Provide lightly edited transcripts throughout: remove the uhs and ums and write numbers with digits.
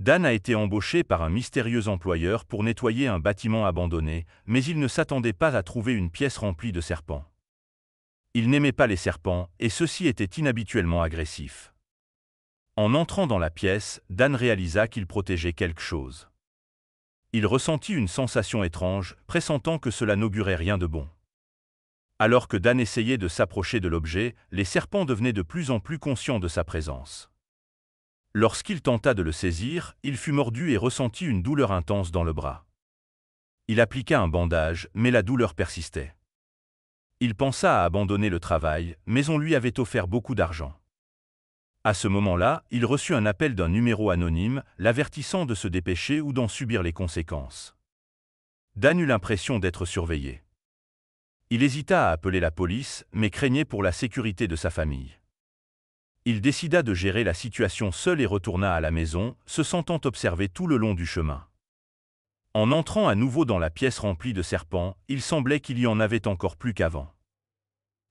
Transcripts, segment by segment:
Dan a été embauché par un mystérieux employeur pour nettoyer un bâtiment abandonné, mais il ne s'attendait pas à trouver une pièce remplie de serpents. Il n'aimait pas les serpents, et ceux-ci étaient inhabituellement agressifs. En entrant dans la pièce, Dan réalisa qu'il protégeait quelque chose. Il ressentit une sensation étrange, pressentant que cela n'augurait rien de bon. Alors que Dan essayait de s'approcher de l'objet, les serpents devenaient de plus en plus conscients de sa présence. Lorsqu'il tenta de le saisir, il fut mordu et ressentit une douleur intense dans le bras. Il appliqua un bandage, mais la douleur persistait. Il pensa à abandonner le travail, mais on lui avait offert beaucoup d'argent. À ce moment-là, il reçut un appel d'un numéro anonyme, l'avertissant de se dépêcher ou d'en subir les conséquences. Dan eut l'impression d'être surveillé. Il hésita à appeler la police, mais craignait pour la sécurité de sa famille. Il décida de gérer la situation seul et retourna à la maison, se sentant observé tout le long du chemin. En entrant à nouveau dans la pièce remplie de serpents, il semblait qu'il y en avait encore plus qu'avant.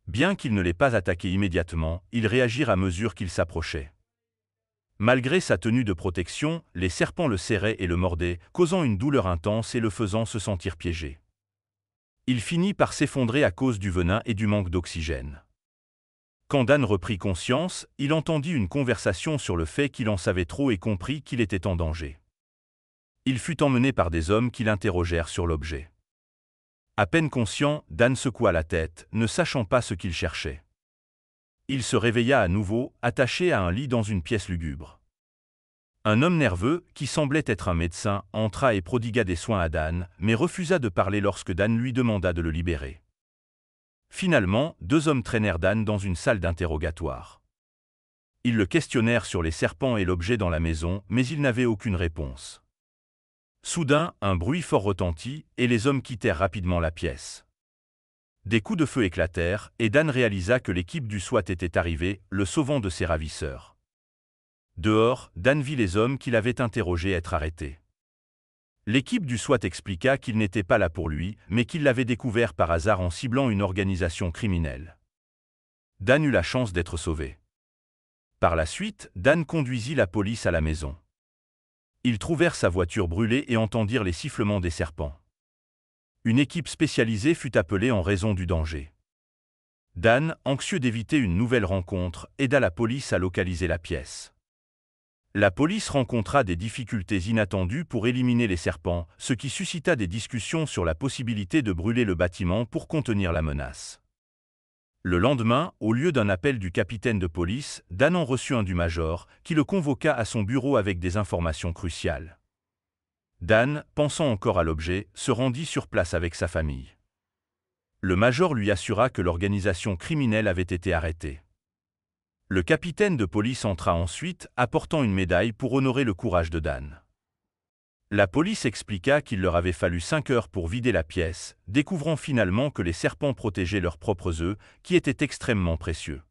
Bien qu'il ne l'ait pas attaqué immédiatement, ils réagirent à mesure qu'il s'approchait. Malgré sa tenue de protection, les serpents le serraient et le mordaient, causant une douleur intense et le faisant se sentir piégé. Il finit par s'effondrer à cause du venin et du manque d'oxygène. Quand Dan reprit conscience, il entendit une conversation sur le fait qu'il en savait trop et comprit qu'il était en danger. Il fut emmené par des hommes qui l'interrogèrent sur l'objet. À peine conscient, Dan secoua la tête, ne sachant pas ce qu'il cherchait. Il se réveilla à nouveau, attaché à un lit dans une pièce lugubre. Un homme nerveux, qui semblait être un médecin, entra et prodigua des soins à Dan, mais refusa de parler lorsque Dan lui demanda de le libérer. Finalement, deux hommes traînèrent Dan dans une salle d'interrogatoire. Ils le questionnèrent sur les serpents et l'objet dans la maison, mais il n'avait aucune réponse. Soudain, un bruit fort retentit, et les hommes quittèrent rapidement la pièce. Des coups de feu éclatèrent, et Dan réalisa que l'équipe du SWAT était arrivée, le sauvant de ses ravisseurs. Dehors, Dan vit les hommes qu'il avait interrogés être arrêtés. L'équipe du SWAT expliqua qu'ils n'étaient pas là pour lui, mais qu'ils l'avaient découvert par hasard en ciblant une organisation criminelle. Dan eut la chance d'être sauvé. Par la suite, Dan conduisit la police à la maison. Ils trouvèrent sa voiture brûlée et entendirent les sifflements des serpents. Une équipe spécialisée fut appelée en raison du danger. Dan, anxieux d'éviter une nouvelle rencontre, aida la police à localiser la pièce. La police rencontra des difficultés inattendues pour éliminer les serpents, ce qui suscita des discussions sur la possibilité de brûler le bâtiment pour contenir la menace. Le lendemain, au lieu d'un appel du capitaine de police, Dan en reçut un du major, qui le convoqua à son bureau avec des informations cruciales. Dan, pensant encore à l'objet, se rendit sur place avec sa famille. Le major lui assura que l'organisation criminelle avait été arrêtée. Le capitaine de police entra ensuite, apportant une médaille pour honorer le courage de Dan. La police expliqua qu'il leur avait fallu 5 heures pour vider la pièce, découvrant finalement que les serpents protégeaient leurs propres œufs, qui étaient extrêmement précieux.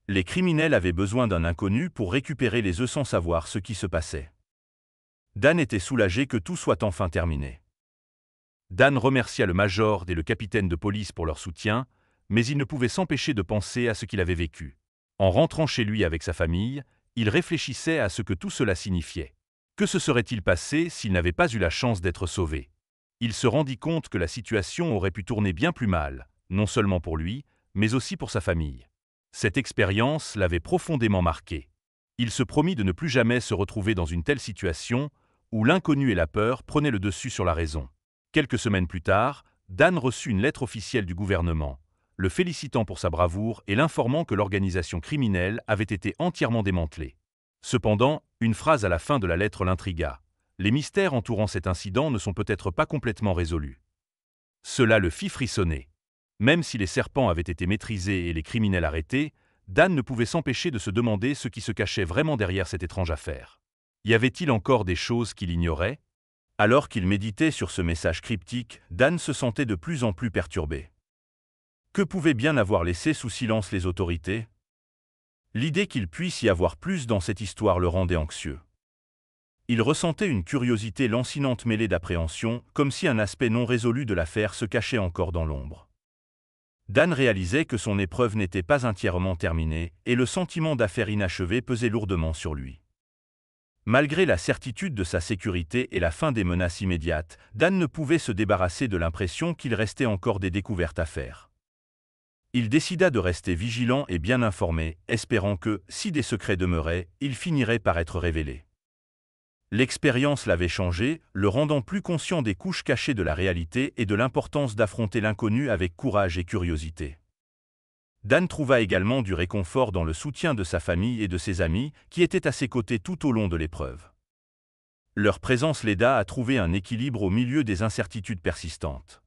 Les criminels avaient besoin d'un inconnu pour récupérer les œufs sans savoir ce qui se passait. Dan était soulagé que tout soit enfin terminé. Dan remercia le major et le capitaine de police pour leur soutien, mais il ne pouvait s'empêcher de penser à ce qu'il avait vécu. En rentrant chez lui avec sa famille, il réfléchissait à ce que tout cela signifiait. Que se serait-il passé s'il n'avait pas eu la chance d'être sauvé? Il se rendit compte que la situation aurait pu tourner bien plus mal, non seulement pour lui, mais aussi pour sa famille. Cette expérience l'avait profondément marqué. Il se promit de ne plus jamais se retrouver dans une telle situation où l'inconnu et la peur prenaient le dessus sur la raison. Quelques semaines plus tard, Dan reçut une lettre officielle du gouvernement, le félicitant pour sa bravoure et l'informant que l'organisation criminelle avait été entièrement démantelée. Cependant, une phrase à la fin de la lettre l'intrigua. Les mystères entourant cet incident ne sont peut-être pas complètement résolus. Cela le fit frissonner. Même si les serpents avaient été maîtrisés et les criminels arrêtés, Dan ne pouvait s'empêcher de se demander ce qui se cachait vraiment derrière cette étrange affaire. Y avait-il encore des choses qu'il ignorait? Alors qu'il méditait sur ce message cryptique, Dan se sentait de plus en plus perturbé. Que pouvaient bien avoir laissé sous silence les autorités? L'idée qu'il puisse y avoir plus dans cette histoire le rendait anxieux. Il ressentait une curiosité lancinante mêlée d'appréhension, comme si un aspect non résolu de l'affaire se cachait encore dans l'ombre. Dan réalisait que son épreuve n'était pas entièrement terminée, et le sentiment d'affaire inachevée pesait lourdement sur lui. Malgré la certitude de sa sécurité et la fin des menaces immédiates, Dan ne pouvait se débarrasser de l'impression qu'il restait encore des découvertes à faire. Il décida de rester vigilant et bien informé, espérant que, si des secrets demeuraient, ils finiraient par être révélés. L'expérience l'avait changé, le rendant plus conscient des couches cachées de la réalité et de l'importance d'affronter l'inconnu avec courage et curiosité. Dan trouva également du réconfort dans le soutien de sa famille et de ses amis, qui étaient à ses côtés tout au long de l'épreuve. Leur présence l'aida à trouver un équilibre au milieu des incertitudes persistantes.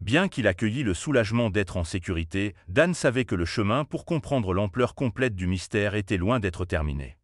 Bien qu'il accueillît le soulagement d'être en sécurité, Dan savait que le chemin pour comprendre l'ampleur complète du mystère était loin d'être terminé.